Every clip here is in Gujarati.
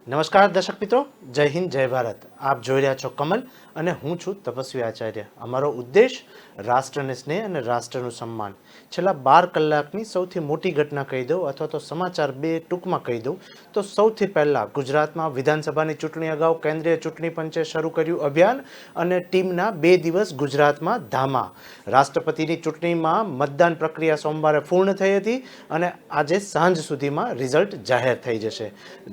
નમસ્કાર દર્શક મિત્રો, જય હિન્દ જય ભારત. આપ જોઈ રહ્યા છો કમલ અને હું છું તપસ્વી આચાર્ય. અમારો ઉદ્દેશ રાષ્ટ્રને સ્નેહ અને રાષ્ટ્રનું સન્માન. છેલ્લા 12 કલાકની સૌથી મોટી ઘટના કહી દઉં અથવા તો સમાચાર બે ટૂંકમાં કહી દઉં તો સૌથી પહેલાં ગુજરાતમાં વિધાનસભાની ચૂંટણી અગાઉ કેન્દ્રીય ચૂંટણી પંચે શરૂ કર્યું અભિયાન અને ટીમના 2 દિવસ ગુજરાતમાં ધામા. રાષ્ટ્રપતિની ચૂંટણીમાં મતદાન પ્રક્રિયા સોમવારે પૂર્ણ થઈ હતી અને આજે સાંજ સુધીમાં રિઝલ્ટ જાહેર થઈ જશે.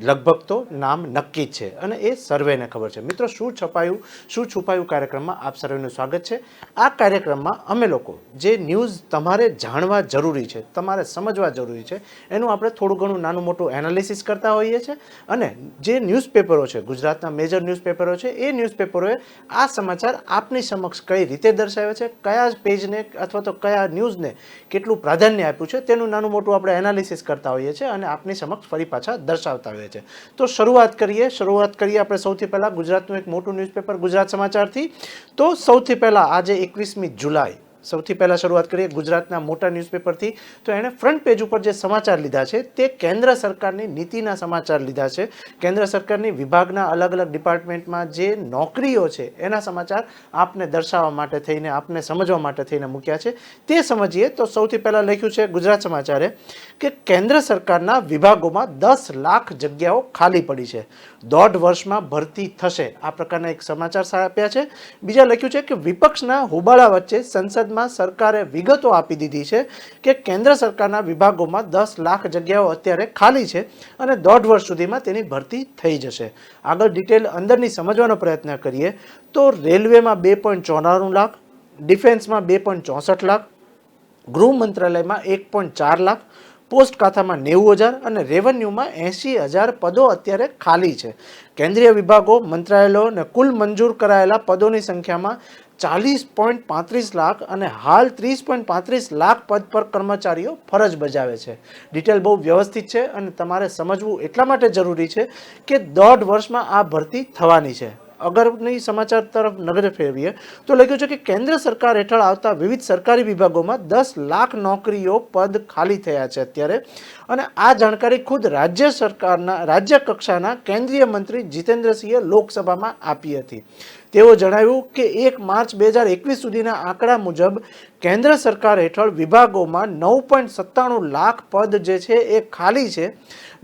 લગભગ તો નામ નક્કી છે અને એ સર્વેને ખબર છે. મિત્રો, શું છુપાયું કાર્યક્રમમાં આપ સર્વેનું સ્વાગત છે. આ કાર્યક્રમમાં અમે લોકો જે ન્યૂઝ તમારે જાણવા જરૂરી છે, તમારે સમજવા જરૂરી છે, એનું આપણે થોડું ઘણું નાનું મોટું એનાલિસિસ કરતા હોઈએ છીએ અને જે ન્યૂઝપેપરો છે, ગુજરાતના મેજર ન્યૂઝપેપરો છે, એ ન્યૂઝપેપરોએ આ સમાચાર આપની સમક્ષ કઈ રીતે દર્શાવે છે, કયા પેજને અથવા તો કયા ન્યૂઝને કેટલું પ્રાધાન્ય આપ્યું છે, તેનું નાનું મોટું આપણે એનાલિસિસ કરતા હોઈએ છીએ અને આપની સમક્ષ ફરી પાછા દર્શાવતા હોઈએ છીએ. તો શરૂઆત કરીએ આપણે સૌથી પહેલાં ગુજરાતનું એક મોટું ન્યૂઝપેપર ગુજરાત સમાચારથી. તો સૌથી પહેલાં આજે 21મી જુલાઈ સૌથી પહેલાં શરૂઆત કરીએ ગુજરાતના મોટા ન્યૂઝપેપરથી. તો એણે ફ્રન્ટ પેજ ઉપર જે સમાચાર લીધા છે તે કેન્દ્ર સરકારની નીતિના સમાચાર લીધા છે. કેન્દ્ર સરકારની વિભાગના અલગ અલગ ડિપાર્ટમેન્ટમાં જે નોકરીઓ છે એના સમાચાર આપને દર્શાવવા માટે થઈને, આપને સમજવા માટે થઈને મૂક્યા છે. તે સમજીએ તો સૌથી પહેલાં લખ્યું છે ગુજરાત સમાચારે કે કેન્દ્ર સરકારના વિભાગોમાં 10 લાખ જગ્યાઓ ખાલી પડી છે, 1.5 વર્ષમાં ભરતી થશે. આ પ્રકારના એક સમાચાર આપ્યા છે. બીજા લખ્યું છે કે વિપક્ષના હોબાળા વચ્ચે સંસદ સરકારે વિગતો આપી દીધી છે કે કેન્દ્ર સરકારના વિભાગોમાં 10 લાખ જગ્યાઓ અત્યારે ખાલી છે અને 1.5 વર્ષ સુધીમાં તેની ભરતી થઈ જશે. આગળ ડિટેલ અંદરની સમજવાનો પ્રયત્ન કરીએ તો રેલવેમાં 2.94 લાખ, ડિફેન્સમાં 2.64 લાખ, ગૃહ મંત્રાલયમાં 1.4 લાખ, પોસ્ટ ખાતામાં 90,000 અને રેવન્યુમાં 80,000 પદો અત્યારે ખાલી છે. કેન્દ્રીય વિભાગો, મંત્રાલયો અને કુલ મંજૂર કરાયેલા પદોની સંખ્યામાં 40.35 લાખ અને હાલ 30.35 લાખ પદ પર કર્મચારીઓ ફરજ બજાવે છે. ડિટેલ બહુ વ્યવસ્થિત છે અને તમારે સમજવું એટલા માટે જરૂરી છે કે 1.5 વર્ષમાં આ ભરતી થવાની છે. અગરની સમાચાર તરફ નજર ફેરવીએ તો લખ્યું છે કે કેન્દ્ર સરકાર હેઠળ આવતા વિવિધ સરકારી વિભાગોમાં 10 લાખ નોકરીઓ પદ ખાલી થયા છે અત્યારે. અને આ જાણકારી ખુદ રાજ્ય કક્ષાના કેન્દ્રીય મંત્રી જીતેન્દ્રસિંહે લોકસભામાં આપી હતી. તેઓ જણાવ્યું કે 1 માર્ચ 2021 સુધીના આંકડા મુજબ કેન્દ્ર સરકાર હેઠળ વિભાગોમાં 9.97 લાખ પદ જે છે એ ખાલી છે,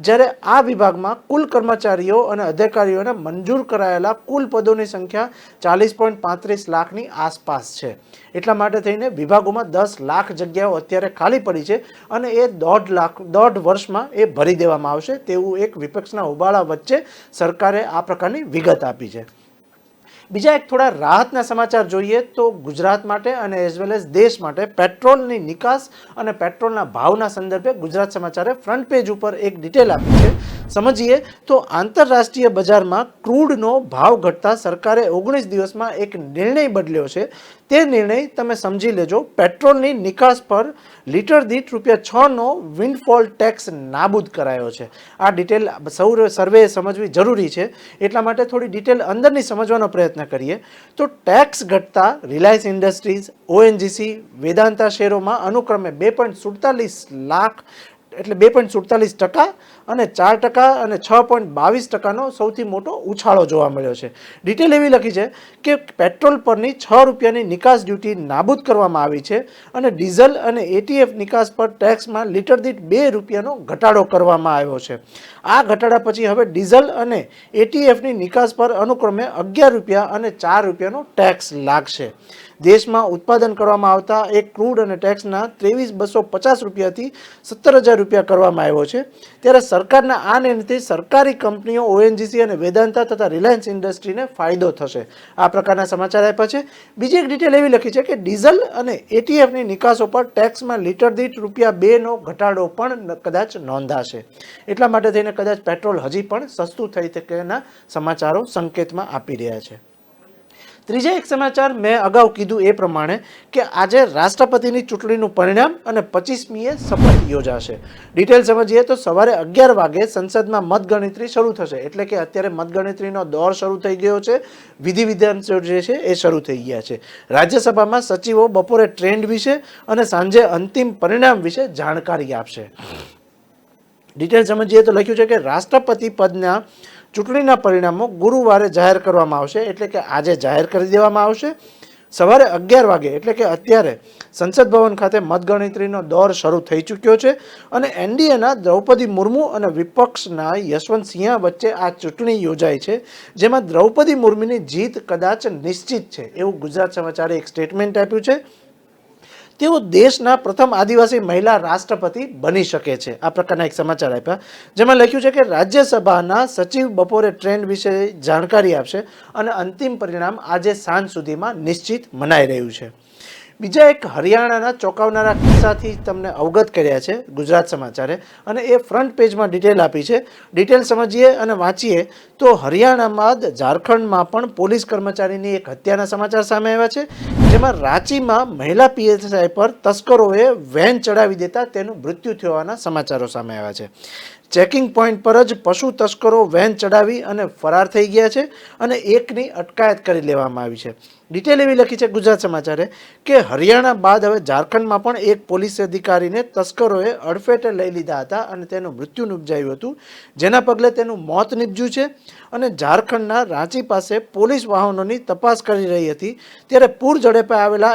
જ્યારે આ વિભાગમાં કુલ કર્મચારીઓ અને અધિકારીઓને મંજૂર કરાયેલા કુલ પદોની સંખ્યા 40.35 લાખની આસપાસ છે. એટલા માટે થઈને વિભાગોમાં 10 લાખ જગ્યાઓ અત્યારે ખાલી પડી છે અને એ 1.5 વર્ષમાં એ ભરી દેવામાં આવશે તેવું એક વિપક્ષના હોબાળા વચ્ચે સરકારે આ પ્રકારની વિગત આપી છે. બીજા એક થોડા રાહતના સમાચાર જોઈએ તો ગુજરાત માટે અને એઝ વેલ એઝ દેશ માટે પેટ્રોલની નિકાસ અને પેટ્રોલના ભાવના સંદર્ભે ગુજરાત સમાચારે ફ્રન્ટ પેજ ઉપર એક ડિટેલ આપી છે. સમજીએ તો આંતરરાષ્ટ્રીય બજારમાં ક્રૂડનો ભાવ ઘટતા સરકારે 19 દિવસમાં એક નિર્ણય બદલ્યો છે. તે નિર્ણય તમે સમજી લેજો. પેટ્રોલની નિકાસ પર લીટર દીઠ ₹6નો વિન્ડફોલ ટેક્સ નાબૂદ કરાયો છે. આ ડિટેલ સર્વે સમજવી જરૂરી છે. એટલા માટે થોડી ડિટેલ અંદરની સમજવાનો પ્રયત્ન કરીએ તો ટેક્સ ઘટતા રિલાયન્સ ઇન્ડસ્ટ્રીઝ, ઓએનજીસી, વેદાંતા શેરોમાં અનુક્રમે 2.47 લાખ એટલે 2.47% અને 4% અને 6.22%નો સૌથી મોટો ઉછાળો જોવા મળ્યો છે. ડિટેલ એવી લખી છે કે પેટ્રોલ પરની ₹6ની નિકાસ ડ્યુટી નાબૂદ કરવામાં આવી છે અને ડીઝલ અને એટીએફ નિકાસ પર ટેક્સમાં લીટર દીઠ ₹2નો ઘટાડો કરવામાં આવ્યો છે. આ ઘટાડા પછી હવે ડીઝલ અને એટીએફની નિકાસ પર અનુક્રમે ₹11 અને ₹4નો ટેક્સ લાગશે. દેશમાં ઉત્પાદન કરવામાં આવતા એક ક્રૂડ અને ટેક્સના ₹23,250થી ₹17,000 કરવામાં આવ્યો છે. ત્યારે સરકારના આ નિર્ણયથી સરકારી કંપનીઓ ઓએનજીસી અને વેદાંતા તથા રિલાયન્સ ઇન્ડસ્ટ્રીને ફાયદો થશે. આ પ્રકારના સમાચાર આપ્યા છે. બીજી એક ડિટેલ એવી લખી છે કે ડીઝલ અને એટીએફની નિકાસો પર ટેક્સમાં લીટર દીઠ ₹2નો ઘટાડો પણ કદાચ નોંધાશે. એટલા માટે થઈને કદાચ પેટ્રોલ હજી પણ સસ્તું થઈ શકેના સમાચારો સંકેતમાં આપી રહ્યા છે. ત્રીજા એક સમાચાર મેં અગાઉ કીધું એ પ્રમાણે કે આજે રાષ્ટ્રપતિની ચૂંટણીનું પરિણામ અને 25મીએ શપથ યોજાશે. ડિટેલ સમજીએ તો સવારે 11 વાગે સંસદમાં મતગણતરી શરૂ થશે. એટલે કે અત્યારે મતગણતરીનો દોર શરૂ થઈ ગયો છે. વિધિ-વિધાન જે છે એ શરૂ થઈ ગયા છે. રાજ્યસભામાં સચિવો બપોરે ટ્રેન્ડ વિશે અને સાંજે અંતિમ પરિણામ વિશે જાણકારી આપશે. ડિટેલ સમજીએ તો લખ્યું છે કે રાષ્ટ્રપતિ પદના ચૂંટણીના પરિણામો ગુરુવારે જાહેર કરવામાં આવશે, એટલે કે આજે જાહેર કરી દેવામાં આવશે. સવારે 11 વાગે એટલે કે અત્યારે સંસદ ભવન ખાતે મતગણતરીનો દોર શરૂ થઈ ચૂક્યો છે અને એનડીએના દ્રૌપદી મુર્મુ અને વિપક્ષના યશવંતસિંહ વચ્ચે આ ચૂંટણી યોજાઈ છે, જેમાં દ્રૌપદી મુર્મુની જીત કદાચ નિશ્ચિત છે એવું ગુજરાત સમાચારે એક સ્ટેટમેન્ટ આપ્યું છે. તેઓ દેશના પ્રથમ આદિવાસી મહિલા રાષ્ટ્રપતિ બની શકે છે, આ પ્રકારના એક સમાચાર આપ્યા, જેમાં લખ્યું છે કે રાજ્યસભાના સચિવ બપોરે ટ્રેન્ડ વિશે જાણકારી આપશે અને અંતિમ પરિણામ આજે સાંજ સુધીમાં નિશ્ચિત મનાઈ રહ્યું છે. બીજા એક હરિયાણાના ચોંકાવનારા કિસ્સાથી તમને અવગત કર્યા છે ગુજરાત સમાચારે, અને એ ફ્રન્ટ પેજમાં ડિટેલ આપી છે. ડિટેલ સમજીએ અને વાંચીએ તો હરિયાણામાં ઝારખંડમાં પણ પોલીસ કર્મચારીની એક હત્યાના સમાચાર સામે આવ્યા છે, જેમાં રાંચીમાં મહિલા પીએસઆઈ પર તસ્કરોએ વેન ચડાવી દેતા તેનું મૃત્યુ થવાના સમાચારો સામે આવ્યા છે. ચેકિંગ પોઈન્ટ પર જ પશુ તસ્કરો વેન ચડાવી અને ફરાર થઈ ગયા છે અને એકની અટકાયત કરી લેવામાં આવી છે. ડિટેલ એવી લખી છે ગુજરાત સમાચારે કે હરિયાણા બાદ હવે ઝારખંડમાં પણ એક પોલીસ અધિકારીને તસ્કરોએ અડફેટે લઈ લીધા હતા અને તેનું મૃત્યુ નિપજાયું હતું, જેના પગલે તેનું મોત નિપજ્યું છે. અને ઝારખંડના રાંચી પાસે પોલીસ વાહનોની તપાસ કરી રહી હતી ત્યારે પૂર ઝડપે આવેલા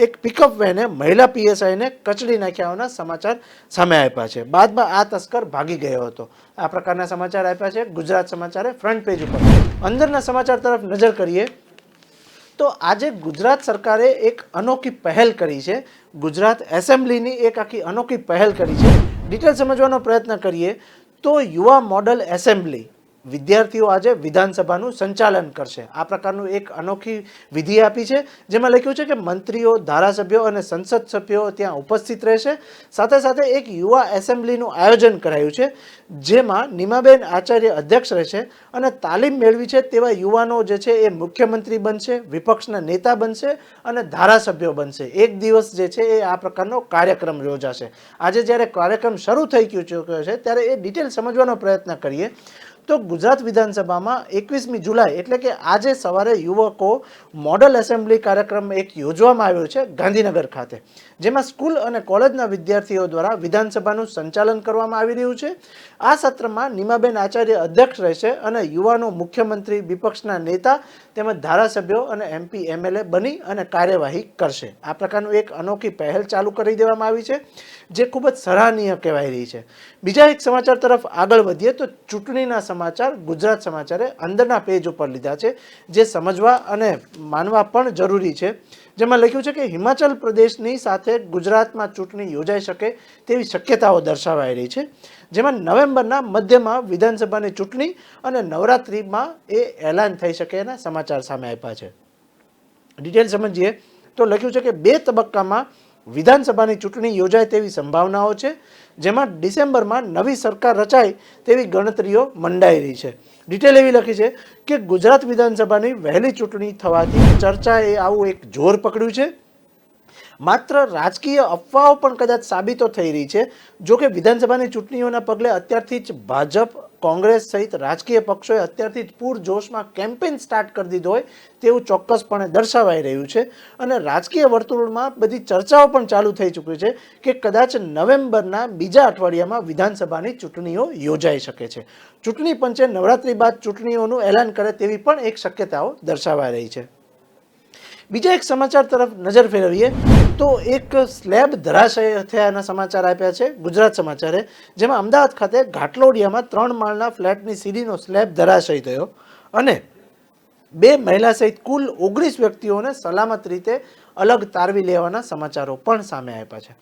એક પિકઅપ વેને મહિલા પીએસઆઈને કચડી નાખ્યા હોવાના સમાચાર સામે આપ્યા છે. બાદમાં આ તસ્કર ભાગી ગયો હતો. આ પ્રકારના સમાચાર આપ્યા છે ગુજરાત સમાચારે ફ્રન્ટ પેજ ઉપર. અંદરના સમાચાર તરફ નજર કરીએ તો આજે ગુજરાત સરકારે એક અનોખી પહેલ કરી છે. ગુજરાત એસેમ્બલીની એક આખી અનોખી પહેલ કરી છે. ડિટેલ સમજવાનો પ્રયત્ન કરીએ તો યુવા મોડલ એસેમ્બલી વિદ્યાર્થીઓ આજે વિધાનસભાનું સંચાલન કરશે, આ પ્રકારનું એક અનોખી વિધિ આપી છે, જેમાં લખ્યું છે કે મંત્રીઓ, ધારાસભ્યો અને સંસદ સભ્યો ત્યાં ઉપસ્થિત રહેશે. સાથે સાથે એક યુવા એસેમ્બલીનું આયોજન કરાયું છે, જેમાં નીમાબેન આચાર્ય અધ્યક્ષ રહેશે અને તાલીમ મેળવી છે તેવા યુવાનો જે છે એ મુખ્યમંત્રી બનશે, વિપક્ષના નેતા બનશે અને ધારાસભ્યો બનશે. એક દિવસ જે છે એ આ પ્રકારનો કાર્યક્રમ યોજાશે. આજે જ્યારે કાર્યક્રમ શરૂ થઈ ચૂક્યો છે ત્યારે એ ડિટેલ સમજવાનો પ્રયત્ન કરીએ તો ગુજરાત વિધાનસભામાં 21મી જુલાઈ એટલે કે આજે સવારે યુવકો મોડલ એસેમ્બલી કાર્યક્રમ એક યોજવામાં આવ્યો છે ગાંધીનગર ખાતે, જેમાં સ્કૂલ અને કોલેજના વિદ્યાર્થીઓ દ્વારા વિધાનસભાનું સંચાલન કરવામાં આવી રહ્યું છે. આ સત્રમાં નીમાબેન આચાર્ય અધ્યક્ષ રહેશે અને યુવાનો મુખ્યમંત્રી, વિપક્ષના નેતા તેમજ ધારાસભ્યો અને એમપી એમએલએ બની અને કાર્યવાહી કરશે. આ પ્રકારનું એક અનોખી પહેલ ચાલુ કરી દેવામાં આવી છે, જે ખૂબ જ સરાહનીય કહેવાય રહી છે. બીજા એક સમાચાર તરફ આગળ વધીએ તો ચૂંટણીના સમાચાર ગુજરાત સમાચારે અંદરના પેજ ઉપર લીધા છે, જે સમજવા અને માનવા પણ જરૂરી છે. જેમાં લખ્યું છે કે હિમાચલ પ્રદેશની સાથે ગુજરાતમાં ચૂંટણી યોજાઈ શકે તેવી શક્યતાઓ દર્શાવાઈ રહી છે, જેમાં નવેમ્બરના મધ્યમાં વિધાનસભાની ચૂંટણી અને નવરાત્રિમાં એ એલાન થઈ શકે એના સમાચાર સામે આપ્યા છે. ડિટેલ સમજીએ તો લખ્યું છે કે 2 તબક્કામાં વિધાનસભાની ચૂંટણી યોજાય તેવી સંભાવનાઓ છે, જેમાં ડિસેમ્બરમાં નવી સરકાર રચાય તેવી ગણતરીઓ મંડાઈ રહી છે. ડિટેલ એવી લખી છે કે ગુજરાત વિધાનસભાની વહેલી ચૂંટણી થવાથી ચર્ચાએ આવું એક જોર પકડ્યું છે. માત્ર રાજકીય અફવાઓ પણ કદાચ સાબિતો થઈ રહી છે. જો કે વિધાનસભાની ચૂંટણીઓના પગલે અત્યારથી જ ભાજપ, કોંગ્રેસ સહિત રાજકીય પક્ષોએ અત્યારથી જ પૂરજોશમાં કેમ્પેન સ્ટાર્ટ કરી દીધો હોય તેવું ચોક્કસપણે દર્શાવાઈ રહ્યું છે અને રાજકીય વર્તુળમાં બધી ચર્ચાઓ પણ ચાલુ થઈ ચૂકી છે કે કદાચ નવેમ્બરના બીજા અઠવાડિયામાં વિધાનસભાની ચૂંટણીઓ યોજાઈ શકે છે. ચૂંટણી પંચે નવરાત્રી બાદ ચૂંટણીઓનું એલાન કરે તેવી પણ એક શક્યતાઓ દર્શાવાઈ રહી છે. બીજા એક સમાચાર તરફ નજર ફેરવીએ તો એક સ્લેબ ધરાશય થયાના સમાચાર આપ્યા છે ગુજરાત સમાચારે, જેમાં અમદાવાદ ખાતે ઘાટલોડિયામાં 3 માળના ફ્લેટની સીડીનો સ્લેબ ધરાશય થયો અને 2 મહિલા સહિત કુલ 19 વ્યક્તિઓને સલામત રીતે અલગ તારવી લેવાના સમાચારો પણ સામે આપ્યા છે.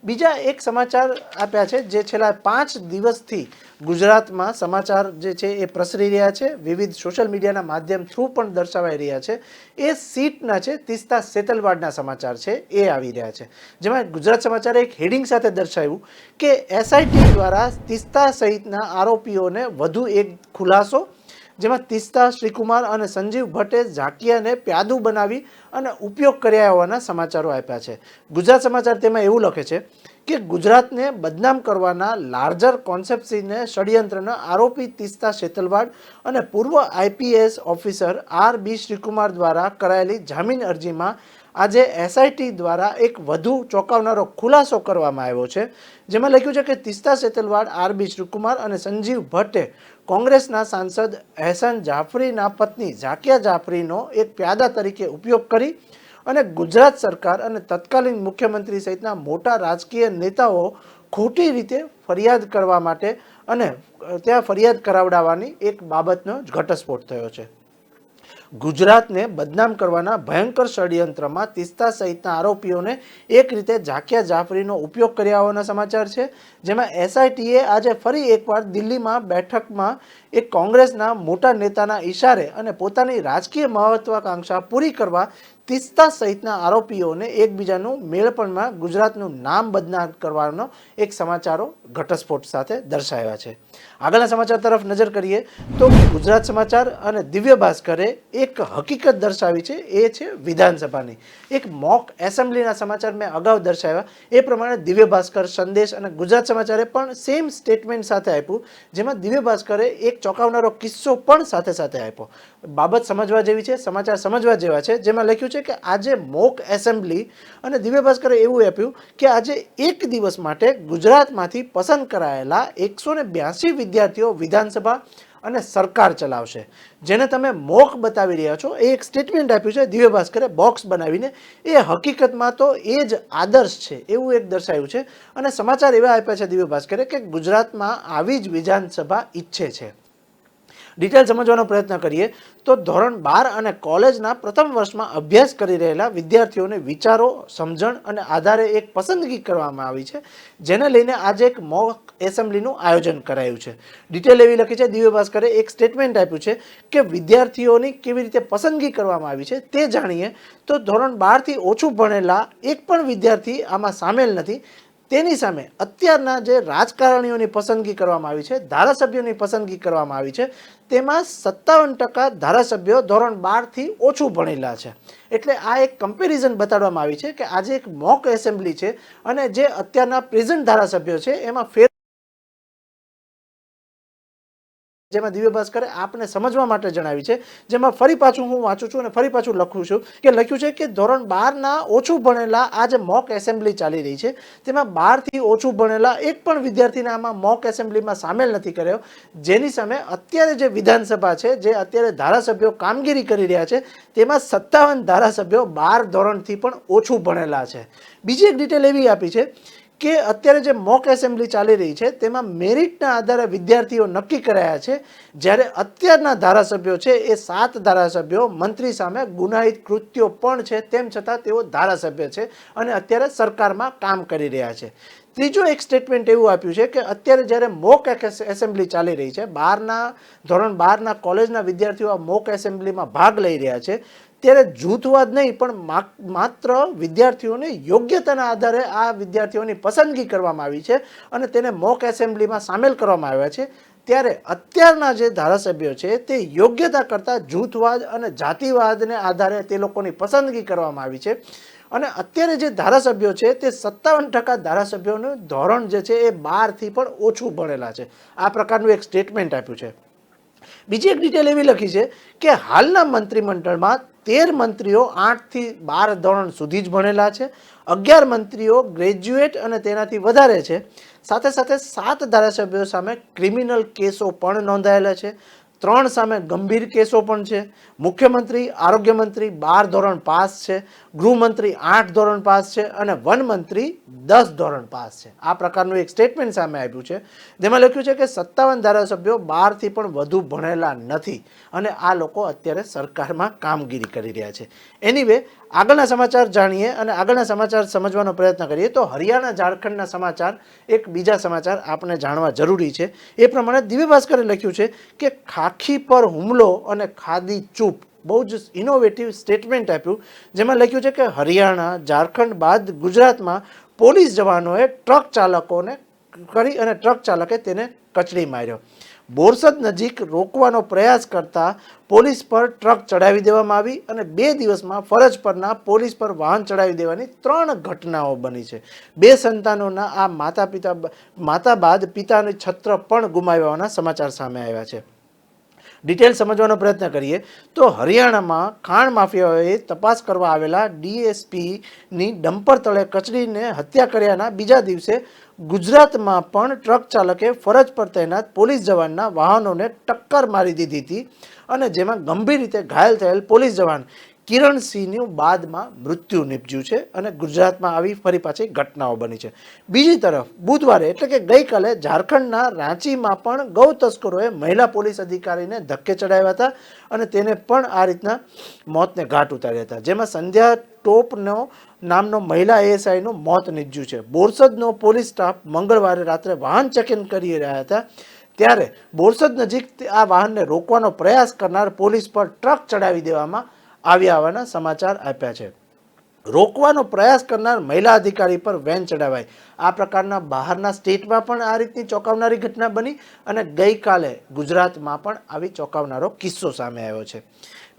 બીજા એક સમાચાર આપ્યા છે જે છેલ્લા 5 દિવસથી ગુજરાતમાં સમાચાર જે છે એ પ્રસરી રહ્યા છે, વિવિધ સોશિયલ મીડિયાના માધ્યમ થ્રુ પણ દર્શાવાઈ રહ્યા છે. એ સીટના છે તીસ્તા સેતલવાડના સમાચાર છે એ આવી રહ્યા છે, જેમાં ગુજરાત સમાચારે એક હેડિંગ સાથે દર્શાવ્યું કે એસઆઈટી દ્વારા તીસ્તા સહિતના આરોપીઓને વધુ એક ખુલાસો, જેમાં તીસ્તા, શ્રીકુમાર અને સંજીવ ભટ્ટે ઝાકિયાને પ્યાદુ બનાવી અને ઉપયોગ કર્યા હોવાના સમાચારો આપ્યા છે. ગુજરાત સમાચાર તેમાં એવું લખે છે કે ગુજરાતને બદનામ કરવાના લાર્જર કોન્સેપ્ટને ષડયંત્રના આરોપી તીસ્તા સેતલવાડ અને પૂર્વ IPS officer R B Sreekumar દ્વારા કરાયેલી જામીન અરજીમાં આજે એસઆઈટી દ્વારા એક વધુ ચોંકાવનારો ખુલાસો કરવામાં આવ્યો છે, જેમાં લખ્યું છે કે તીસ્તા સેતલવાડ, આરબી શ્રીકુમાર અને સંજીવ ભટ્ટે કોંગ્રેસના સાંસદ એહસાન જાફરીના પત્ની ઝાકિયા જાફરીનો એક પ્યાદા તરીકે ઉપયોગ કરી અને ગુજરાત સરકાર અને તત્કાલીન મુખ્યમંત્રી સહિતના મોટા રાજકીય નેતાઓ ખોટી રીતે ફરિયાદ કરવા માટે અને ત્યાં ફરિયાદ કરાવડાવવાની એક બાબતનો ઘટસ્ફોટ થયો છે. ગુજરાતને બદનામ કરવાના ભયંકર ષડયંત્રમાં તીસ્તા સહિતના આરોપીઓને એક રીતે ઝાકિયા જાફરીનો ઉપયોગ કર્યા હોવાના સમાચાર છે, જેમાં એસઆઈટીએ આજે ફરી એકવાર દિલ્હીમાં બેઠકમાં એક કોંગ્રેસના મોટા નેતાના ઇશારે અને પોતાની રાજકીય મહત્વાકાંક્ષા પૂરી કરવા તીસ્તા સહિતના આરોપીઓને એકબીજાનું મેળપણમાં ગુજરાતનું નામ બદનામ કરવાનો એક સમાચારો ઘટસ્ફોટ સાથે દર્શાવ્યા છે. આગળના સમાચાર તરફ નજર કરીએ તો ગુજરાત સમાચાર અને દિવ્ય ભાસ્કરે એક હકીકત દર્શાવી છે, એ છે વિધાનસભાની. એક મોક એસેમ્બલીના સમાચાર મેં અગાઉ દર્શાવ્યા, એ પ્રમાણે દિવ્ય ભાસ્કર, સંદેશ અને ગુજરાત સમાચારે પણ સેમ સ્ટેટમેન્ટ સાથે આપ્યું, જેમાં દિવ્ય ભાસ્કરે એક ચોંકાવનારો કિસ્સો પણ સાથે સાથે આપ્યો. બાબત સમજવા જેવી છે, સમાચાર સમજવા જેવા છે, જેમાં લખ્યું છે કે આજે મોક એસેમ્બલી અને દિવ્ય ભાસ્કરે એવું આપ્યું કે આજે એક દિવસ માટે ગુજરાતમાંથી પસંદ કરાયેલા 182 વિદ્યાર્થીઓ વિધાનસભા અને સરકાર ચલાવશે. જેને તમે મોક બતાવી રહ્યા છો, એ એક સ્ટેટમેન્ટ આપ્યું છે દિવ્ય ભાસ્કરે બોક્સ બનાવીને. એ હકીકતમાં તો એ જ આદર્શ છે એવું એક દર્શાવ્યું છે અને સમાચાર એવા આપ્યા છે દિવ્ય ભાસ્કરે કે ગુજરાતમાં આવી જ વિધાનસભા ઈચ્છે છે. ડિટેલ સમજવાનો પ્રયત્ન કરીએ તો ધોરણ 12 અને કોલેજના પ્રથમ વર્ષમાં અભ્યાસ કરી રહેલા વિદ્યાર્થીઓને વિચારો, સમજણ અને આધારે એક પસંદગી કરવામાં આવી છે, જેને લઈને આજે એક મોક એસેમ્બલીનું આયોજન કરાયું છે. ડિટેલ એવી લખી છે દિવ્ય ભાસ્કરે, એક સ્ટેટમેન્ટ આપ્યું છે કે વિદ્યાર્થીઓની કેવી રીતે પસંદગી કરવામાં આવી છે તે જાણીએ તો ધોરણ 12 થી ઓછું ભણેલા એક પણ વિદ્યાર્થી આમાં સામેલ નથી. તેની સામે અત્યારના જે રાજકારણીઓની પસંદગી કરવામાં આવી છે, ધારાસભ્યોની પસંદગી કરવામાં આવી છે, તેમાં 57% ધારાસભ્યો ધોરણ 12 થી ઓછું ભણેલા છે. એટલે આ એક કમ્પેરિઝન બતાડવામાં આવી છે કે આજે એક મોક એસેમ્બલી છે અને જે અત્યારના પ્રેઝન્ટ ધારાસભ્યો છે એમાં ફેર, જેમાં દિવ્ય ભાસ્કરે આપને સમજવા માટે જણાવી છે, જેમાં ફરી પાછું હું વાંચું છું અને ફરી પાછું લખું છું કે લખ્યું છે કે ધોરણ 12ના ઓછું ભણેલા આ જે મોક એસેમ્બલી ચાલી રહી છે તેમાં 12 થી ઓછું ભણેલા એક પણ વિદ્યાર્થીને આમાં મોક એસેમ્બલીમાં સામેલ નથી કર્યો, જેની સામે અત્યારે જે વિધાનસભા છે, જે અત્યારે ધારાસભ્યો કામગીરી કરી રહ્યા છે, તેમાં 57 ધારાસભ્યો 12 ધોરણથી પણ ઓછું ભણેલા છે. બીજી એક ડિટેલ એવી આપી છે કે અત્યારે જે મોક એસેમ્બલી ચાલી રહી છે તેમાં મેરિટના આધારે વિદ્યાર્થીઓ નક્કી કરાયા છે, જ્યારે અત્યારના ધારાસભ્યો છે એ 7 ધારાસભ્યો મંત્રી સામે ગુનાહિત કૃત્યો પણ છે, તેમ છતાં તેઓ ધારાસભ્ય છે અને અત્યારે સરકારમાં કામ કરી રહ્યા છે. ત્રીજો એક સ્ટેટમેન્ટ એવું આપ્યું છે કે અત્યારે જ્યારે મોક એસેમ્બલી ચાલી રહી છે, ધોરણ 12ના કોલેજના વિદ્યાર્થીઓ આ મોક એસેમ્બલીમાં ભાગ લઈ રહ્યા છે, ત્યારે જૂથવાદ નહીં પણ માત્ર વિદ્યાર્થીઓને યોગ્યતાના આધારે આ વિદ્યાર્થીઓની પસંદગી કરવામાં આવી છે અને તેને મોક એસેમ્બલીમાં સામેલ કરવામાં આવ્યા છે. ત્યારે અત્યારના જે ધારાસભ્યો છે તે યોગ્યતા કરતાં જૂથવાદ અને જાતિવાદને આધારે તે લોકોની પસંદગી કરવામાં આવી છે અને અત્યારે જે ધારાસભ્યો છે તે 57% ધારાસભ્યોનું ધોરણ જે છે એ 12 થી પણ ઓછું ભણેલા છે. આ પ્રકારનું એક સ્ટેટમેન્ટ આપ્યું છે. બીજી એક ડિટેલ એવી લખી છે કે હાલના મંત્રીમંડળમાં 13 મંત્રીઓ 8 થી 12 ધોરણ સુધી જ ભણેલા છે, 11 મંત્રીઓ ગ્રેજ્યુએટ અને તેનાથી વધારે છે. સાથે સાથે 7 ધારાસભ્યો સામે ક્રિમિનલ કેસો પણ નોંધાયેલા છે, 3 સામે ગંભીર કેસો પણ છે. મુખ્યમંત્રી, આરોગ્ય મંત્રી 12 ધોરણ પાસ છે, ગૃહમંત્રી 8 ધોરણ પાસ છે અને વનમંત્રી 10 ધોરણ પાસ છે. આ પ્રકારનું એક સ્ટેટમેન્ટ સામે આવ્યું છે, જેમાં લખ્યું છે કે 57 ધારાસભ્યો 12 થી પણ વધુ ભણેલા નથી અને આ લોકો અત્યારે સરકારમાં કામગીરી કરી રહ્યા છે. એનીવે, આગળના સમાચાર જાણીએ અને આગળના સમાચાર સમજવાનો પ્રયત્ન કરીએ તો હરિયાણા, ઝારખંડના સમાચાર, એક બીજા સમાચાર આપણે જાણવા જરૂરી છે. એ પ્રમાણે દિવ્ય ભાસ્કરે લખ્યું છે કે ખાખી પર હુમલો અને ખાદી ચૂપ. બહુ જ ઇનોવેટિવ સ્ટેટમેન્ટ આપ્યું, જેમાં લખ્યું છે કે હરિયાણા, ઝારખંડ બાદ ગુજરાતમાં પોલીસ જવાનોએ ટ્રક ચાલકોને કરી અને ટ્રક ચાલકે તેને કચડી માર્યો. બોરસદ નજીક રોકવાનો પ્રયાસ કરતા પોલીસ પર ટ્રક ચડાવી દેવામાં આવી અને 2 દિવસમાં ફરજ પરના પોલીસ પર વાહન ચડાવી દેવાની 3 ઘટનાઓ બની છે. 2 સંતાનોના આ માતા બાદ પિતાની છત્ર પણ ગુમાવ્યાના સમાચાર સામે આવ્યા છે. ડિટેલ સમજવાનો પ્રયત્ન કરીએ તો હરિયાણામાં ખાણ માફિયાઓએ તપાસ કરવા આવેલા ડીએસપીની ડમ્પર તળે કચડીને હત્યા કર્યાના બીજા દિવસે ગુજરાતમાં પણ ટ્રક ચાલકે ફરજ પર તૈનાત પોલીસ જવાનના વાહનોને ટક્કર મારી દીધી હતી અને જેમાં ગંભીર રીતે ઘાયલ થયેલ પોલીસ જવાન કિરણસિંહનું બાદમાં મૃત્યુ નિપજ્યું છે અને ગુજરાતમાં આવી ફરી પાછી ઘટનાઓ બની છે. બીજી તરફ બુધવારે એટલે કે ગઈકાલે ઝારખંડના રાંચીમાં પણ ગૌ તસ્કરોએ મહિલા પોલીસ અધિકારીને ધક્કે ચડાવ્યા હતા અને તેને પણ આ રીતના મોતને ઘાટ ઉતાર્યા હતા, જેમાં સંધ્યા ટોપનો નામનો મહિલા એએસઆઈનું મોત નીપજ્યું છે. બોરસદનો પોલીસ સ્ટાફ મંગળવારે રાત્રે વાહન ચેકિંગ કરી રહ્યા હતા ત્યારે બોરસદ નજીક આ વાહનને રોકવાનો પ્રયાસ કરનાર પોલીસ પર ટ્રક ચડાવી દેવામાં આવ્યા હોવાના સમાચાર આપ્યા છે. રોકવાનો પ્રયાસ કરનાર મહિલા અધિકારી પર વેન ચડાવાય. આ પ્રકારના બહારના સ્ટેટમાં પણ આ રીતની ચોંકાવનારી ઘટના બની અને ગઈકાલે ગુજરાતમાં પણ આવી ચોંકાવનારો કિસ્સો સામે આવ્યો છે.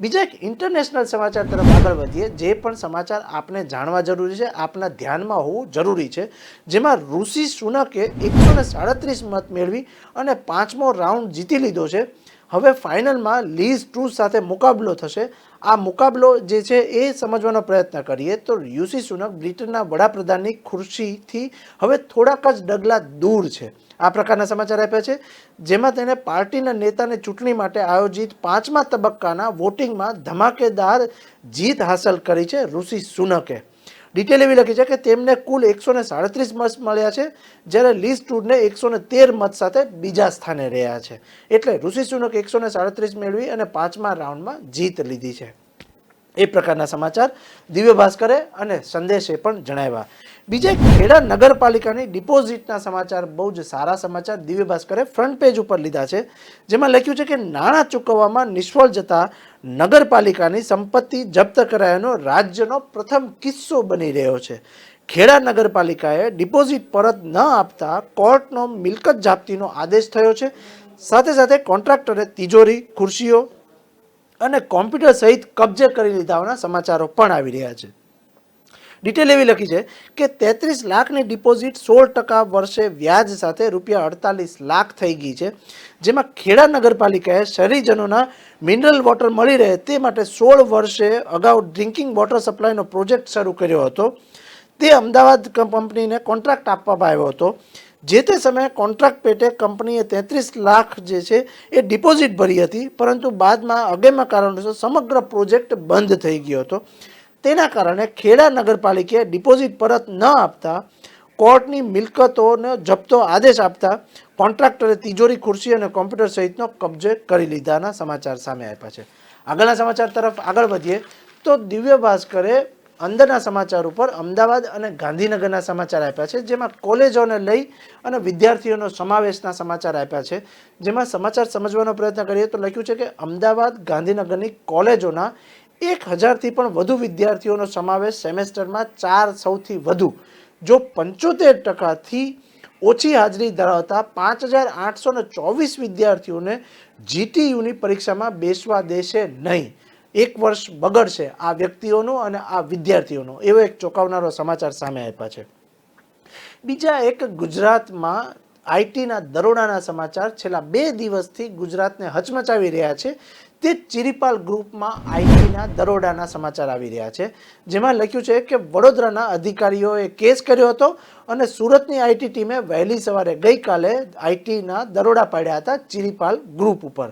બીજા એક ઇન્ટરનેશનલ સમાચાર તરફ આગળ વધીએ, જે પણ સમાચાર આપને જાણવા જરૂરી છે, આપના ધ્યાનમાં હોવું જરૂરી છે, જેમાં ઋષિ સુનકે 137 મત મેળવી અને 5મો રાઉન્ડ જીતી લીધો છે. હવે ફાઇનલમાં લીઝ ટ્રુસ સાથે મુકાબલો થશે. આ મુકાબલો જે છે એ સમજવાનો પ્રયત્ન કરીએ તો ઋષિ સુનક બ્રિટનના વડાપ્રધાનની ખુરશીથી હવે થોડાક જ ડગલા દૂર છે. આ પ્રકારના સમાચાર આપ્યા છે, જેમાં તેને પાર્ટીના નેતાને ચૂંટણી માટે આયોજિત 5મા તબક્કાના વોટિંગમાં ધમાકેદાર જીત હાંસલ કરી છે ઋષિ સુનકે. ડિટેલ એવી લખી છે કે તેમને કુલ 137 મત મળ્યા છે, જ્યારે લીઝ ટ્રુસને 113 મત સાથે બીજા સ્થાને રહ્યા છે. એટલે ઋષિ સુનક 137 મેળવી અને 5મા રાઉન્ડમાં જીત લીધી છે. એ પ્રકારના સમાચાર દિવ્ય ભાસ્કરે અને સંદેશે પણ જણાવ્યા. બીજા ખેડા નગરપાલિકાની ડિપોઝિટના સમાચાર બહુ જ સારા સમાચાર દિવ્ય ભાસ્કરે ફ્રન્ટ પેજ ઉપર લીધા છે, જેમાં લખ્યું છે કે નાણાં ચૂકવવામાં નિષ્ફળ જતા નગરપાલિકાની સંપત્તિ જપ્ત કરાયાનો રાજ્યનો પ્રથમ કિસ્સો બની રહ્યો છે. ખેડા નગરપાલિકાએ ડિપોઝિટ પરત ન આપતા કોર્ટનો મિલકત જપ્તીનો આદેશ થયો છે. સાથે સાથે કોન્ટ્રાક્ટરે તિજોરી, ખુરશીઓ અને કોમ્પ્યુટર સહિત કબજે કરી લીધાના સમાચારો પણ આવી રહ્યા છે. ડિટેલ એવી લખી છે કે 33 લાખની ડિપોઝિટ 16% વર્ષે વ્યાજ સાથે ₹48 લાખ થઈ ગઈ છે, જેમાં ખેડા નગરપાલિકાએ શહેરીજનોના મિનરલ વોટર મળી રહે તે માટે 16 વર્ષે અગાઉ ડ્રિંકિંગ વોટર સપ્લાયનો પ્રોજેક્ટ શરૂ કર્યો હતો. તે અમદાવાદ કંપનીને કોન્ટ્રાક્ટ આપવામાં આવ્યો હતો. જે તે સમયે કોન્ટ્રાક્ટ પેટે કંપનીએ 33 લાખ જે છે એ ડિપોઝિટ ભરી હતી, પરંતુ બાદમાં અગમ્ય કારણોસર સમગ્ર પ્રોજેક્ટ બંધ થઈ ગયો હતો. તેના કારણે ખેડા નગરપાલિકાએ ડિપોઝિટ પરત ન આપતા કોર્ટની મિલકતોનો જપ્તો આદેશ આપતા કોન્ટ્રાક્ટરે તિજોરી, ખુરશી અને કોમ્પ્યુટર સહિતનો કબજે કરી લીધાના સમાચાર સામે આપ્યા છે. આગળના સમાચાર તરફ આગળ વધીએ તો દિવ્ય ભાસ્કરે અંદરના સમાચાર ઉપર અમદાવાદ અને ગાંધીનગરના સમાચાર આપ્યા છે, જેમાં કોલેજોને લઈ અને વિદ્યાર્થીઓનો સમાવેશના સમાચાર આપ્યા છે. જેમાં સમાચાર સમજવાનો પ્રયત્ન કરીએ તો લખ્યું છે કે અમદાવાદ, ગાંધીનગરની કોલેજોના 1000થી પણ વધુ વિદ્યાર્થીઓનો સમાવેશ સેમેસ્ટરમાં 4 સૌથી વધુ. જો 75%થી ઓછી હાજરી ધરાવતા 5824 વિદ્યાર્થીઓને જીટીયુની પરીક્ષામાં બેસવા દેશે નહીં. 1 વર્ષ બગડશે આ વ્યક્તિઓનું અને આ વિદ્યાર્થીઓનો, એવો એક ચોંકાવનારો સમાચાર સામે આપ્યા છે. બીજા એક ગુજરાતમાં આઈટીના દરોડાના સમાચાર છેલ્લા 2 દિવસથી ગુજરાતને હચમચાવી રહ્યા છે. તે ચિરીપાલ ગ્રુપમાં આઈટીના દરોડાના સમાચાર આવી રહ્યા છે, જેમાં લખ્યું છે કે વડોદરાના અધિકારીઓએ કેસ કર્યો હતો અને સુરતની આઈટી ટીમે વહેલી સવારે ગઈકાલે આઈટીના દરોડા પાડ્યા હતા ચિરીપાલ ગ્રુપ ઉપર.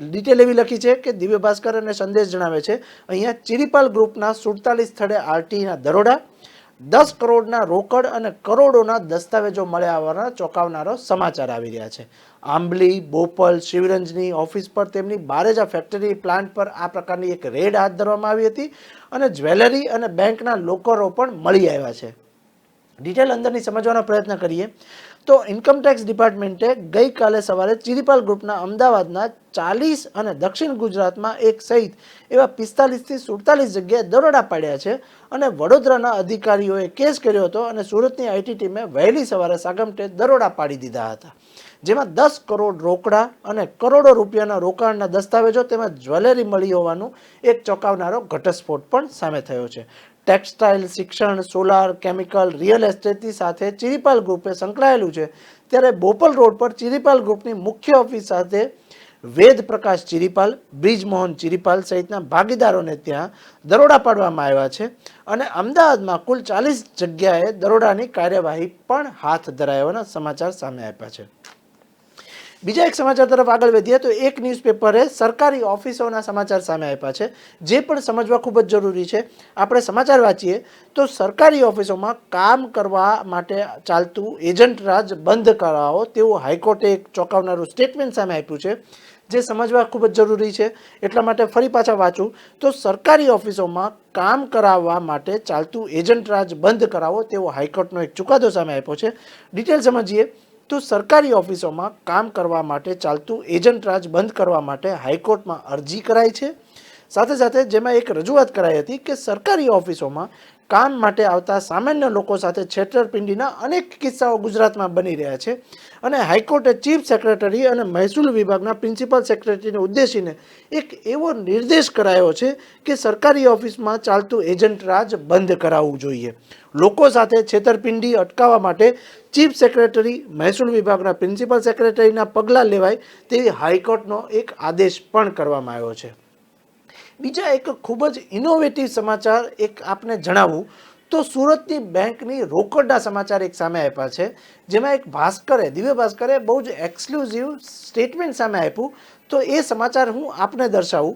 ડિટેલ એવી લખી છે કે દિવ્ય ભાસ્કર અને સંદેશ જણાવે છે અહીંયા ચિરીપાલ ગ્રુપના 47 સ્થળે આરટીના દરોડા, 10 કરોડના રોકડ અને કરોડોના દસ્તાવેજો મળ્યા હોવાના ચોંકાવનારો સમાચાર આવી રહ્યા છે. આંબલી, બોપલ, શિવરંજની ઓફિસ પર તેમની બારેજા ફેક્ટરી પ્લાન્ટ પર આ પ્રકારની એક રેડ હાથ ધરવામાં આવી હતી અને જ્વેલરી અને બેંકના લોકરો પણ મળી આવ્યા છે. ડિટેલ અંદરની સમજવાનો પ્રયત્ન કરીએ તો ઇન્કમટેક્સ ડિપાર્ટમેન્ટે ગઈકાલે સવારે ચિરીપાલ ગ્રુપના અમદાવાદના 40 અને દક્ષિણ ગુજરાતમાં એક સહિત એવા 45થી 47 જગ્યાએ દરોડા પાડ્યા છે અને વડોદરાના અધિકારીઓએ કેસ કર્યો હતો અને સુરતની આઈટી ટીમે વહેલી સવારે સાગમટે દરોડા પાડી દીધા હતા, જેમાં 10 કરોડ રોકડા અને કરોડો રૂપિયાના રોકાણના દસ્તાવેજો તેમજ જ્વેલરી મળી હોવાનું એક ચોંકાવનારો ઘટસ્ફોટ પણ સામે થયો છે. ટેક્સટાઇલ, શિક્ષણ, સોલાર, કેમિકલ, રિયલ એસ્ટેટની સાથે ચિરીપાલ ગ્રુપે સંકળાયેલું છે, ત્યારે બોપલ રોડ પર ચિરીપાલ ગ્રુપની મુખ્ય ઓફિસ સાથે વેદ પ્રકાશ ચિરીપાલ, બ્રિજમોહન ચિરીપાલ સહિતના ભાગીદારોને ત્યાં દરોડા પાડવામાં આવ્યા છે અને અમદાવાદમાં કુલ 40 જગ્યાએ દરોડાની કાર્યવાહી પણ હાથ ધરાઈ હોવાના સમાચાર સામે આપ્યા છે. બીજા એક સમાચાર તરફ આગળ વધીએ તો એક ન્યૂઝપેપરે સરકારી ઓફિસોના સમાચાર સામે આપ્યા છે, જે પણ સમજવા ખૂબ જ જરૂરી છે. આપણે સમાચાર વાંચીએ તો સરકારી ઓફિસોમાં કામ કરવા માટે ચાલતું એજન્ટ રાજ બંધ કરાવો તેવું હાઈકોર્ટે એક ચોંકાવનારું સ્ટેટમેન્ટ સામે આપ્યું છે, જે સમજવા ખૂબ જ જરૂરી છે. એટલા માટે ફરી પાછા વાંચું તો સરકારી ઓફિસોમાં કામ કરાવવા માટે ચાલતું એજન્ટ રાજ બંધ કરાવો તેવો હાઈકોર્ટનો એક ચુકાદો સામે આપ્યો છે. ડિટેલ સમજીએ તો સરકારી ઓફિસોમાં કામ કરવા માટે ચાલતું એજન્ટ રાજ બંધ કરવા માટે હાઈકોર્ટમાં અરજી કરાઈ છે. સાથે સાથે જેમાં એક રજૂઆત કરાઈ હતી કે સરકારી ઓફિસોમાં કામ માટે આવતા સામાન્ય લોકો સાથે છેતરપિંડીના અનેક કિસ્સાઓ ગુજરાતમાં બની રહ્યા છે અને હાઈકોર્ટે ચીફ સેક્રેટરી અને મહેસૂલ વિભાગના પ્રિન્સિપલ સેક્રેટરીને ઉદ્દેશીને એક એવો નિર્દેશ કરાયો છે કે સરકારી ઓફિસમાં ચાલતું એજન્ટ રાજ બંધ કરાવવું જોઈએ. લોકો સાથે છેતરપિંડી અટકાવવા માટે ચીફ સેક્રેટરી મહેસૂલ વિભાગના પ્રિન્સિપલ સેક્રેટરીના પગલાં લેવાય તેવી હાઈકોર્ટનો એક આદેશ પણ કરવામાં આવ્યો છે. બીજા એક ખૂબ જ ઇનોવેટિવ સમાચાર એક આપને જણાવું તો સુરતની બેંકની રોકડના સમાચાર એક સામે આપ્યા છે, જેમાં એક ભાસ્કરે દિવ્ય ભાસ્કરે બહુ જ એક્સક્લુઝિવ સ્ટેટમેન્ટ સામે આપ્યું. તો એ સમાચાર હું આપને દર્શાવું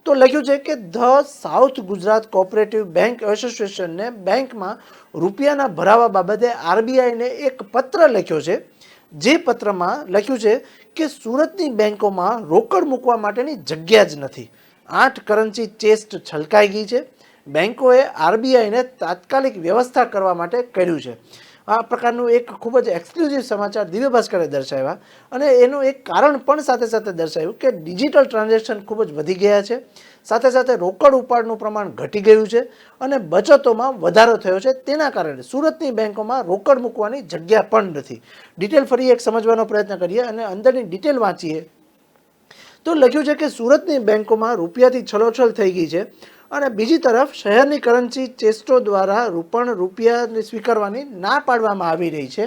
તો લખ્યું છે કે the south Gujarat cooperative bank એસોસિએશનને બેંકમાં રૂપિયાના ભરાવા બાબતે આરબીઆઈને એક પત્ર લખ્યો છે. જે પત્રમાં લખ્યું છે કે સુરતની બેંકોમાં રોકડ મૂકવા માટેની જગ્યા જ નથી. 8 કરન્સી ચેસ્ટ છલકાઈ ગઈ છે. બેંકોએ આરબીઆઈને તાત્કાલિક વ્યવસ્થા કરવા માટે કર્યું છે. આ પ્રકારનું એક ખૂબ જ એક્સક્લુઝિવ સમાચાર દિવ્ય ભાસ્કરે દર્શાવ્યા અને એનું એક કારણ પણ સાથે સાથે દર્શાવ્યું કે ડિજિટલ ટ્રાન્ઝેક્શન ખૂબ જ વધી ગયા છે. સાથે સાથે રોકડ ઉપાડનું પ્રમાણ ઘટી ગયું છે અને બચતોમાં વધારો થયો છે. તેના કારણે સુરતની બેંકોમાં રોકડ મૂકવાની જગ્યા પણ નથી. ડિટેલ ફરી એક સમજવાનો પ્રયત્ન કરીએ અને અંદરની ડિટેલ વાંચીએ તો લખ્યું છે કે સુરતની બેંકોમાં રૂપિયાથી છલોછલ થઈ ગઈ છે અને બીજી તરફ શહેરની કરન્સી ચેસ્ટો દ્વારા રૂપિયા સ્વીકારવાની ના પાડવામાં આવી રહી છે.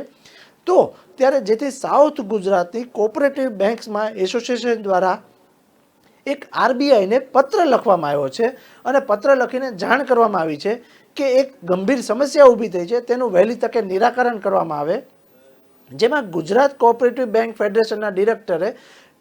તો ત્યારે જેથી સાઉથ ગુજરાતની કોઓપરેટિવ બેંક્સમાં એસોસિએશન દ્વારા એક આરબીઆઈને પત્ર લખવામાં આવ્યો છે અને પત્ર લખીને જાણ કરવામાં આવી છે કે એક ગંભીર સમસ્યા ઊભી થઈ છે, તેનું વહેલી તકે નિરાકરણ કરવામાં આવે. જેમાં ગુજરાત કોઓપરેટિવ બેંક ફેડરેશનના ડિરેક્ટરે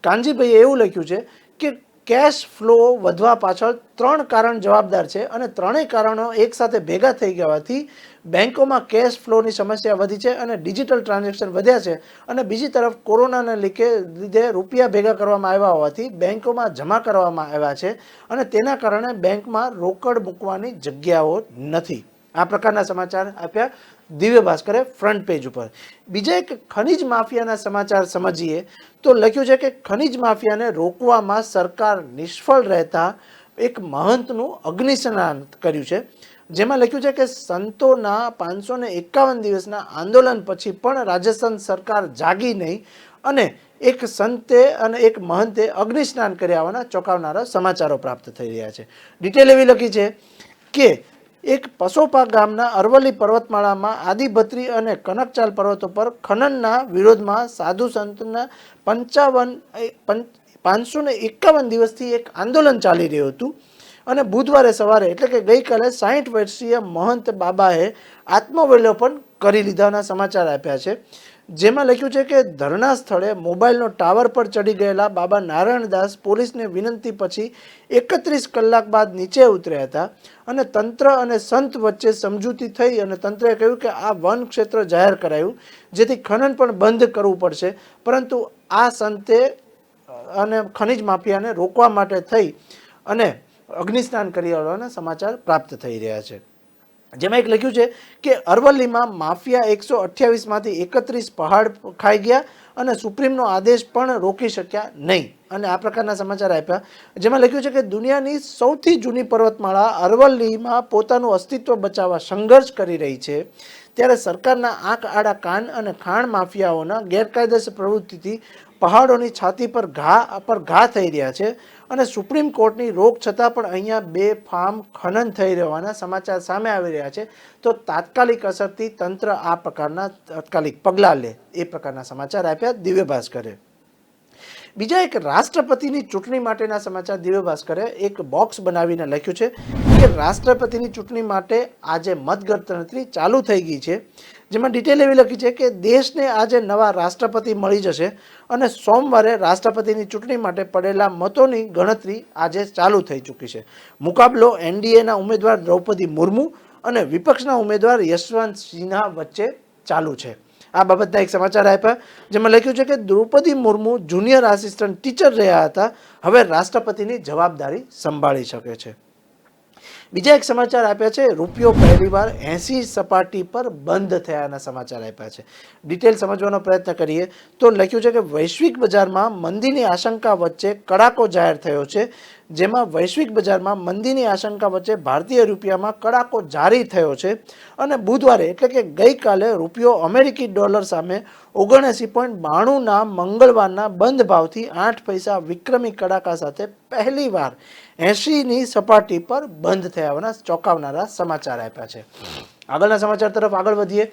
કાનજીભાઈએ એવું લખ્યું છે કે કેશ ફ્લો વધવા પાછળ 3 કારણ જવાબદાર છે અને ત્રણેય કારણો એકસાથે ભેગા થઈ ગયાથી બેંકોમાં કેશ ફ્લોની સમસ્યા વધી છે અને ડિજિટલ ટ્રાન્ઝેક્શન વધ્યા છે અને બીજી તરફ કોરોનાના લીધે રૂપિયા ભેગા કરવામાં આવ્યા હોવાથી બેંકોમાં જમા કરવામાં આવ્યા છે અને તેના કારણે બેંકમાં રોકડ મૂકવાની જગ્યાઓ નથી. આ પ્રકારના સમાચાર આપ્યા દિવ્ય ભાસ્કરે ફ્રન્ટ પેજ ઉપર. બીજા એક ખનીજ માફિયાના સમાચાર સમજીએ તો લખ્યું છે કે ખનીજ માફિયાને રોકવામાં સરકાર નિષ્ફળ રહેતા એક મહંતનું અગ્નિસ્નાન કર્યું છે. જેમાં લખ્યું છે કે સંતોના 551 દિવસના આંદોલન પછી પણ રાજસ્થાન સરકાર જાગી નહીં અને એક સંતે અને એક મહંતે અગ્નિસ્નાન કર્યા હોવાના ચોંકાવનારા સમાચારો પ્રાપ્ત થઈ રહ્યા છે. ડિટેલ એવી લખી છે કે એક પસોપા ગામના અરવલ્લી પર્વતમાળામાં આદિબત્રી અને કનકચાલ પર્વતો પર ખનનના વિરોધમાં સાધુ સંતના 551 દિવસથી એક આંદોલન ચાલી રહ્યું હતું અને બુધવારે સવારે એટલે કે ગઈકાલે 60 વર્ષીય મહંત બાબાએ આત્મવિલોપન કરી લીધાના સમાચાર આપ્યા છે. જેમાં લખ્યું છે કે ધરણા સ્થળે મોબાઈલનો ટાવર પર ચડી ગયેલા બાબા નારાયણદાસ પોલીસને વિનંતી પછી 31 કલાક બાદ નીચે ઉતર્યા હતા અને તંત્ર અને સંત વચ્ચે સમજૂતી થઈ અને તંત્રએ કહ્યું કે આ વન ક્ષેત્ર જાહેર કરાયું જેથી ખનન પણ બંધ કરવું પડશે, પરંતુ આ સંતે અને ખનીજ માફિયાને રોકવા માટે થઈ અને અગ્નિસ્નાન કરી હોવાના સમાચાર પ્રાપ્ત થઈ રહ્યા છે. જેમાં એક લખ્યું છે કે અરવલ્લીમાં માફિયા 128માંથી 31 પહાડ ખાઈ ગયા અને સુપ્રીમનો આદેશ પણ રોકી શક્યા નહીં અને આ પ્રકારના સમાચાર આપ્યા. જેમાં લખ્યું છે કે દુનિયાની સૌથી જૂની પર્વતમાળા અરવલ્લીમાં પોતાનું અસ્તિત્વ બચાવવા સંઘર્ષ કરી રહી છે, ત્યારે સરકારના આંખ આડા કાન અને ખાણ માફિયાઓના ગેરકાયદેસર પ્રવૃત્તિથી પહાડોની છાતી પર ઘા થઈ રહ્યા છે અને સુપ્રીમ કોર્ટની રોક છતાં પણ અહીંયા બેફામ ખનન થઈ રહેવાના સમાચાર સામે આવી રહ્યા છે. તો તાત્કાલિક અસરથી તંત્ર આ પ્રકારના તાત્કાલિક પગલાં લે એ પ્રકારના સમાચાર આપ્યા દિવ્ય ભાસ્કરે. બીજા એક રાષ્ટ્રપતિની ચૂંટણી માટેના સમાચાર દિવ્ય ભાસ્કરે એક બોક્સ બનાવીને લખ્યું છે કે રાષ્ટ્રપતિની ચૂંટણી માટે આજે મતગણતરી ચાલુ થઈ ગઈ છે, જેમાં ડિટેલ એવી લખી છે કે દેશને આજે નવા રાષ્ટ્રપતિ મળી જશે અને સોમવારે રાષ્ટ્રપતિની ચૂંટણી માટે પડેલા મતોની ગણતરી આજે ચાલુ થઈ ચૂકી છે. મુકાબલો એનડીએના ઉમેદવાર દ્રૌપદી મુર્મુ અને વિપક્ષના ઉમેદવાર યશવંત સિન્હા વચ્ચે ચાલુ છે. આ બાબતના એક સમાચાર આપ્યા, જેમાં લખ્યું છે કે Draupadi Murmu junior assistant teacher રહ્યા હતા, હવે રાષ્ટ્રપતિની જવાબદારી સંભાળી શકે છે. બીજા એક સમાચાર આપ્યા છે, રૂપિયો પહેલીવાર 80 સપાટી પર બંધ થયાના સમાચાર આપ્યા છે. ડિટેલ સમજવાનો પ્રયત્ન કરીએ તો લખ્યું છે કે વૈશ્વિક બજારમાં મંદીની આશંકા વચ્ચે કડાકો જાહેર થયો છે, જેમાં વૈશ્વિક બજારમાં મંદીની આશંકા વચ્ચે ભારતીય રૂપિયામાં કડાકો જારી થયો છે અને બુધવારે એટલે કે ગઈકાલે રૂપિયો અમેરિકી ડોલર સામે 79.92ના મંગળવારના બંધ ભાવથી 8 પૈસા વિક્રમી કડાકા સાથે પહેલીવાર 80ની સપાટી પર બંધ થયાના ચોંકાવનારા સમાચાર આપ્યા છે. આગળના સમાચાર તરફ આગળ વધીએ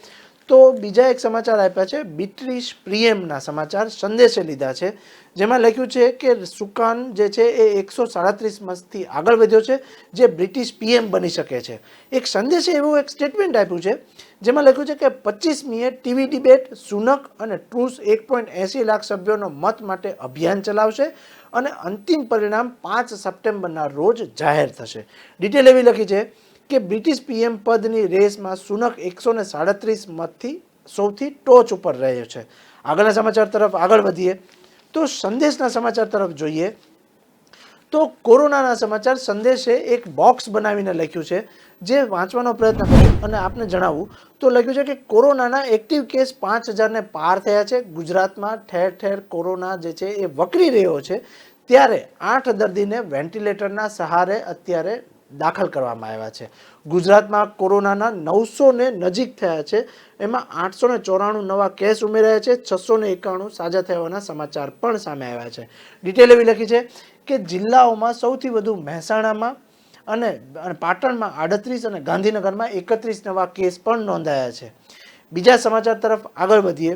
તો બીજા એક સમાચાર આપ્યા છે, બ્રિટિશ પીએમના સમાચાર સંદેશે લીધા છે, જેમાં લખ્યું છે કે સુકાન જે છે એ 137 મતથી આગળ વધ્યો છે, જે બ્રિટિશ પીએમ બની શકે છે. એક સંદેશે એવું એક સ્ટેટમેન્ટ આપ્યું છે, જેમાં લખ્યું છે કે 25મીએ ટીવી ડિબેટ સુનક અને ટ્રુસ 1.80 લાખ સભ્યોનો મત માટે અભિયાન ચલાવશે અને અંતિમ પરિણામ 5 સપ્ટેમ્બરના રોજ જાહેર થશે. ડિટેલ એવી લખી છે કે બ્રિટિશ પીએમ પદની રેસમાં સુનક 137 મતથી સૌથી ટોચ ઉપર રહ્યો છે. આગળના સમાચાર તરફ આગળ વધીએ તો સંદેશના સમાચાર તરફ જોઈએ તો કોરોનાના સમાચાર સંદેશે એક બોક્સ બનાવીને લખ્યું છે, જે વાંચવાનો પ્રયત્ન કર્યો અને આપને જણાવું તો લખ્યું છે કે કોરોનાના એક્ટિવ કેસ 5000ને પાર થયા છે. ગુજરાતમાં ઠેર ઠેર કોરોના જે છે એ વકરી રહ્યો છે, ત્યારે 8 દર્દીને વેન્ટિલેટરના સહારે અત્યારે દાખલ કરવામાં આવ્યા છે. ગુજરાતમાં કોરોનાના 900ને નજીક થયા છે, એમાં 894 નવા કેસ ઉમેરાયા છે, 691 સાજા થયાના સમાચાર પણ સામે આવ્યા છે. ડિટેલ એવી લખી છે કે જિલ્લાઓમાં સૌથી વધુ મહેસાણામાં અને પાટણમાં 38 અને ગાંધીનગરમાં 31 નવા કેસ પણ નોંધાયા છે. બીજા સમાચાર તરફ આગળ વધીએ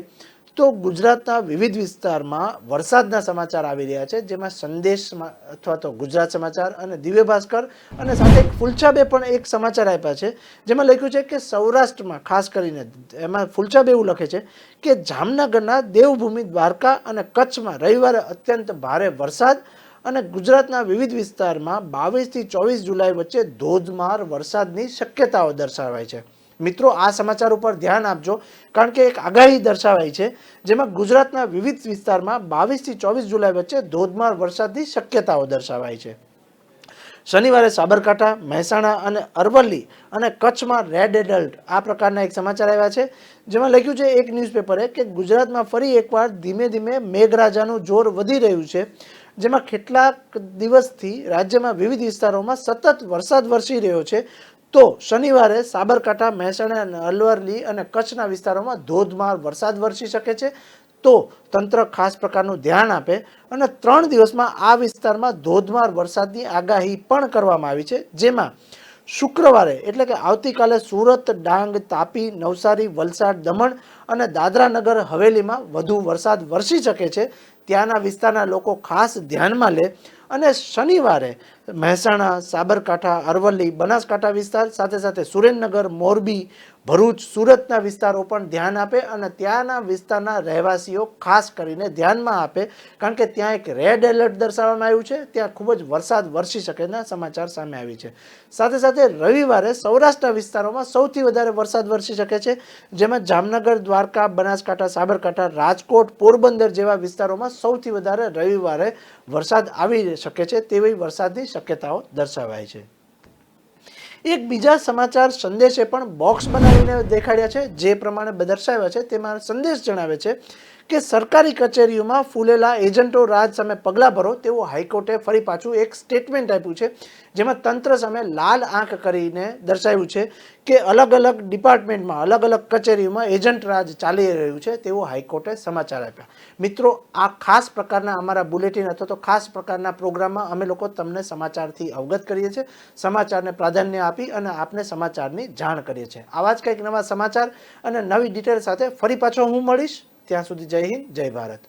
તો ગુજરાતના વિવિધ વિસ્તારમાં વરસાદના સમાચાર આવી રહ્યા છે, જેમાં સંદેશમાં અથવા તો ગુજરાત સમાચાર અને દિવ્ય ભાસ્કર અને સાથે એક ફૂલછાબે પણ એક સમાચાર આપ્યા છે, જેમાં લખ્યું છે કે સૌરાષ્ટ્રમાં ખાસ કરીને એમાં ફૂલછાબે એવું લખે છે કે જામનગરના દેવભૂમિ દ્વારકા અને કચ્છમાં રવિવારે અત્યંત ભારે વરસાદ અને ગુજરાતના વિવિધ વિસ્તારમાં 22થી 24 જુલાઈ વચ્ચે ધોધમાર વરસાદની શક્યતાઓ દર્શાવાઈ છે. મિત્રો, આ સમાચાર ઉપર ધ્યાન આપજો, કારણ કે એક આગાહી દર્શાવાઈ છે, જેમાં ગુજરાતના વિવિધ વિસ્તારમાં 22થી 24 જુલાઈ વચ્ચે ધોધમાર વરસાદની શક્યતાઓ દર્શાવાઈ છે. શનિવારે સાબરકાંઠા, મહેસાણા અને અરવલ્લી અને કચ્છમાં રેડ એલર્ટ આ પ્રકારના એક સમાચાર આવ્યા છે, જેમાં લખ્યું છે એક ન્યૂઝપેપરે કે ગુજરાતમાં ફરી એકવાર ધીમે ધીમે મેઘરાજાનું જોર વધી રહ્યું છે, જેમાં કેટલાક દિવસથી રાજ્યમાં વિવિધ વિસ્તારોમાં સતત વરસાદ વરસી રહ્યો છે. તો શનિવારે સાબરકાંઠા, મહેસાણા અને અરવલ્લી અને કચ્છના વિસ્તારોમાં ધોધમાર વરસાદ વરસી શકે છે. તો તંત્ર ખાસ પ્રકારનું ધ્યાન આપે અને 3 દિવસમાં આ વિસ્તારમાં ધોધમાર વરસાદની આગાહી પણ કરવામાં આવી છે, જેમાં શુક્રવારે એટલે કે આવતીકાલે સુરત, ડાંગ, તાપી, નવસારી, વલસાડ, દમણ અને દાદરા નગર હવેલીમાં વધુ વરસાદ વરસી શકે છે. ત્યાંના વિસ્તારના લોકો ખાસ ધ્યાનમાં લે અને શનિવારે મહેસાણા, સાબરકાંઠા, અરવલ્લી, બનાસકાંઠા વિસ્તાર સાથે સાથે સુરેન્દ્રનગર, મોરબી, ભરૂચ, સુરતના વિસ્તારો પણ ધ્યાન આપે અને ત્યાંના વિસ્તારના રહેવાસીઓ ખાસ કરીને ધ્યાનમાં આપે, કારણ કે ત્યાં એક રેડ એલર્ટ દર્શાવવામાં આવ્યું છે, ત્યાં ખૂબ જ વરસાદ વરસી શકેના સમાચાર સામે આવી છે. સાથે સાથે રવિવારે સૌરાષ્ટ્રના વિસ્તારોમાં સૌથી વધારે વરસાદ વરસી શકે છે, જેમાં જામનગર, દ્વારકા, બનાસકાંઠા, સાબરકાંઠા, રાજકોટ, પોરબંદર જેવા વિસ્તારોમાં સૌથી વધારે રવિવારે વરસાદ આવી શકે છે તેવી વરસાદની શક્યતાઓ દર્શાવાય છે. એક બીજા સમાચાર સંદેશે પણ બોક્સ બનાવીને દેખાડ્યા છે, જે પ્રમાણે દર્શાવ્યા છે તેમાં સંદેશ જણાવે છે કે સરકારી કચેરીઓમાં ફૂલેલા એજન્ટો રાજ સામે પગલાં ભરો તેવું હાઈકોર્ટે ફરી પાછું એક સ્ટેટમેન્ટ આપ્યું છે, જેમાં તંત્ર સામે લાલ આંખ કરીને દર્શાવ્યું છે કે અલગ અલગ ડિપાર્ટમેન્ટમાં, અલગ અલગ કચેરીઓમાં એજન્ટ રાજ ચાલી રહ્યું છે તેવું હાઈકોર્ટે સમાચાર આપ્યા. મિત્રો, આ ખાસ પ્રકારના અમારા બુલેટિન અથવા તો ખાસ પ્રકારના પ્રોગ્રામમાં અમે લોકો તમને સમાચારથી અવગત કરીએ છીએ, સમાચારને પ્રાધાન્ય આપી અને આપને સમાચારની જાણ કરીએ છીએ. આવા જ કંઈક નવા સમાચાર અને નવી ડિટેલ સાથે ફરી પાછો હું મળીશ. ત્યાં સુધી જય હિન્દ, જય ભારત.